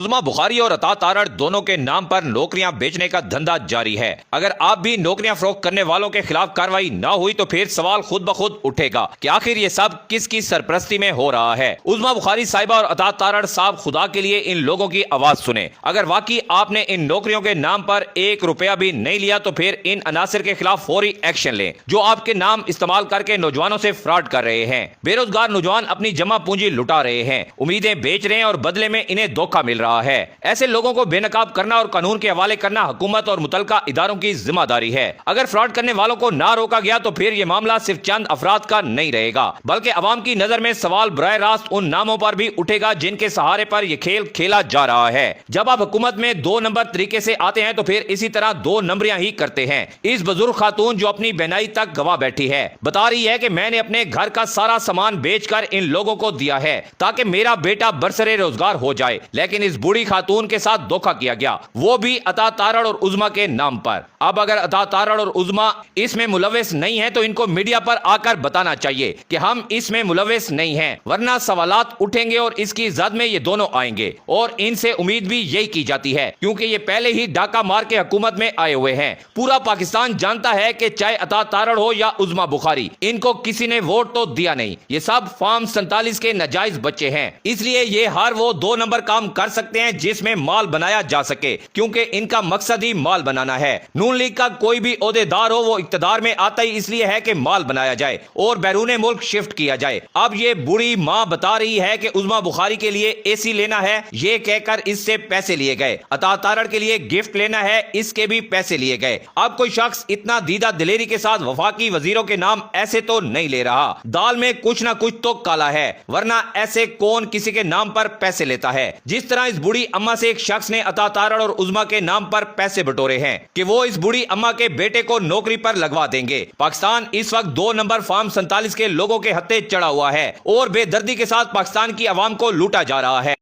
عظما بخاری اور عطا تارڑ دونوں کے نام پر نوکریاں بیچنے کا دھندا جاری ہے۔ اگر آپ بھی نوکریاں فروخت کرنے والوں کے خلاف کارروائی نہ ہوئی تو پھر سوال خود بخود اٹھے گا کہ آخر یہ سب کس کی سرپرستی میں ہو رہا ہے۔ عظما بخاری صاحبہ اور عطا تارڑ صاحب، خدا کے لیے ان لوگوں کی آواز سنیں۔ اگر واقعی آپ نے ان نوکریوں کے نام پر 1 روپیہ بھی نہیں لیا تو پھر ان عناصر کے خلاف فوری ایکشن لیں جو آپ کے نام استعمال کر کے نوجوانوں سے فراڈ کر رہے ہیں۔ بے روزگار نوجوان اپنی جمع پونجی لٹا رہے ہیں، امیدیں بیچ رہے ہیں اور بدلے میں انہیں دھوکہ مل رہا ہے۔ ایسے لوگوں کو بے نقاب کرنا اور قانون کے حوالے کرنا حکومت اور متعلقہ اداروں کی ذمہ داری ہے۔ اگر فراڈ کرنے والوں کو نہ روکا گیا تو پھر یہ معاملہ صرف چند افراد کا نہیں رہے گا، بلکہ عوام کی نظر میں سوال براہ راست ان ناموں پر بھی اٹھے گا جن کے سہارے پر یہ کھیل کھیلا جا رہا ہے۔ جب آپ حکومت میں 2 نمبر طریقے سے آتے ہیں تو پھر اسی طرح 2 نمبریاں ہی کرتے ہیں۔ اس بزرگ خاتون جو اپنی بہنائی تک گوا بیٹھی ہے بتا رہی ہے کہ میں نے اپنے گھر کا سارا سامان بیچ کر ان لوگوں کو دیا ہے تاکہ میرا بیٹا برسر روزگار ہو جائے، لیکن اس بوڑھی خاتون کے ساتھ دھوکہ کیا گیا، وہ بھی عطا تارڑ اور عظما کے نام پر۔ اب اگر عطا تارڑ اور عظما اس میں ملوث نہیں ہیں تو ان کو میڈیا پر آ کر بتانا چاہیے کہ ہم اس میں ملوث نہیں ہیں، ورنہ سوالات اٹھیں گے اور اس کی زد میں یہ دونوں آئیں گے۔ اور ان سے امید بھی یہی کی جاتی ہے کیونکہ یہ پہلے ہی ڈاکہ مار کے حکومت میں آئے ہوئے ہیں۔ پورا پاکستان جانتا ہے کہ چاہے عطا تارڑ ہو یا عظما بخاری، ان کو کسی نے ووٹ تو دیا نہیں، یہ سب فارم 47 کے ناجائز بچے ہیں، اس لیے یہ ہر وہ 2 نمبر کام کر سکتے ہیں جس میں مال بنایا جا سکے، کیونکہ ان کا مقصد ہی مال بنانا ہے۔ نون لیگ کا کوئی بھی عہدیدار ہو وہ اقتدار میں آتا ہی اس لیے ہے کہ مال بنایا جائے اور بیرون ملک شفٹ کیا جائے۔ اب یہ بوڑھی ماں بتا رہی ہے کہ عظما بخاری کے لیے اے سی لینا ہے، یہ کہہ کر اس سے پیسے لیے گئے، عطا تارڑ کے لیے گفٹ لینا ہے، اس کے بھی پیسے لیے گئے۔ اب کوئی شخص اتنا دیدہ دلیری کے ساتھ وفاقی وزیروں کے نام ایسے تو نہیں لے رہا، دال میں کچھ نہ کچھ تو کالا ہے، ورنہ ایسے کون کسی کے نام پر پیسے لیتا ہے؟ جس طرح اس بوڑھی اماں سے ایک شخص نے عطا تارڑ اور عظما کے نام پر پیسے بٹورے ہیں کہ وہ اس بوڑھی اماں کے بیٹے کو نوکری پر لگوا دیں گے۔ پاکستان اس وقت 2 نمبر فارم 47 کے لوگوں کے ہتھے چڑھا ہوا ہے اور بے دردی کے ساتھ پاکستان کی عوام کو لوٹا جا رہا ہے۔